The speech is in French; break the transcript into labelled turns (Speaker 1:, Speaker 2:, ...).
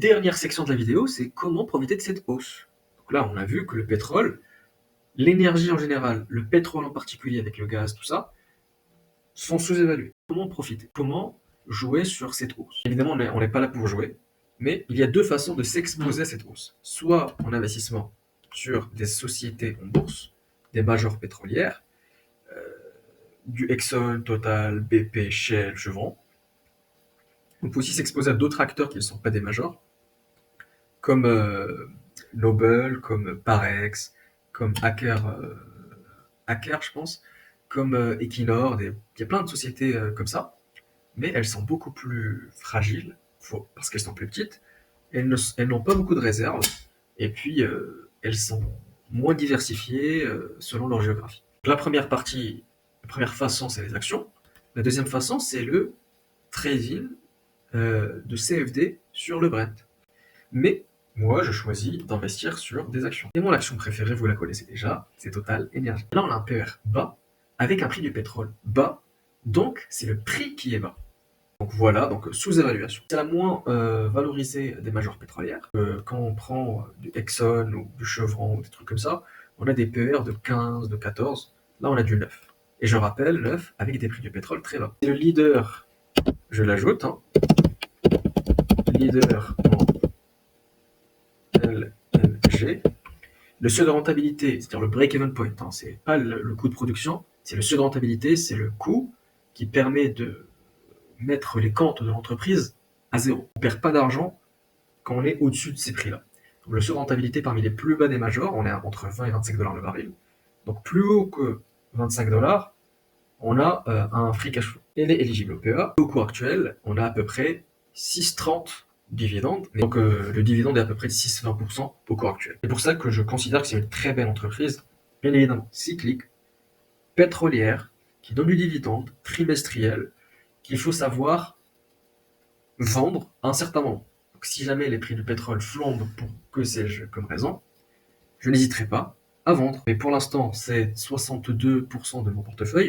Speaker 1: Dernière section de la vidéo, c'est comment profiter de cette hausse. Donc là, on a vu que le pétrole, l'énergie en général, le pétrole en particulier avec le gaz, tout ça, sont sous-évalués. Comment profiter? Comment jouer sur cette hausse? Évidemment, on n'est pas là pour jouer, mais il y a deux façons de s'exposer à cette hausse. Soit en investissement sur des sociétés en bourse, des majors pétrolières, du Exxon, Total, BP, Shell, Chevron. On peut aussi s'exposer à d'autres acteurs qui ne sont pas des majors, comme Noble, comme Parex, comme Aker, je pense, comme Equinor. Il y a plein de sociétés comme ça, mais elles sont beaucoup plus fragiles parce qu'elles sont plus petites. Elles n'ont pas beaucoup de réserves, et puis elles sont moins diversifiées selon leur géographie. La première partie, la première façon, c'est les actions. La deuxième façon, c'est le trading de CFD sur le Brent. Mais moi, je choisis d'investir sur des actions. Et mon action préférée, vous la connaissez déjà, c'est Total Energy. Là, on a un PER bas avec un prix du pétrole bas, donc c'est le prix qui est bas. Donc voilà, donc sous-évaluation. C'est la moins valorisée des majors pétrolières. Quand on prend du Exxon ou du Chevron ou des trucs comme ça, on a des PER de 15, de 14. Là, on a du 9. Et je rappelle, 9 avec des prix du pétrole très bas. C'est le leader, je l'ajoute, hein, leader en LNG. Le seuil de rentabilité, c'est-à-dire le break-even point, hein, c'est pas le coût de production, c'est le seuil de rentabilité, c'est le coût qui permet de mettre les comptes de l'entreprise à zéro. On ne perd pas d'argent quand on est au-dessus de ces prix-là. Donc, le seuil de rentabilité parmi les plus bas des majors, on est entre 20 et 25 dollars le baril. Donc plus haut que 25 dollars, on a un free cash flow. Elle est éligible au PEA. Au cours actuel, on a à peu près 6,30 dividendes. Donc le dividende est à peu près de 6,20% au cours actuel. C'est pour ça que je considère que c'est une très belle entreprise, bien évidemment cyclique, pétrolière, qui donne du dividende trimestriel, qu'il faut savoir vendre à un certain moment. Donc si jamais les prix du pétrole flambent pour que sais-je comme raison, je n'hésiterai pas à vendre. Mais pour l'instant, c'est 62% de mon portefeuille.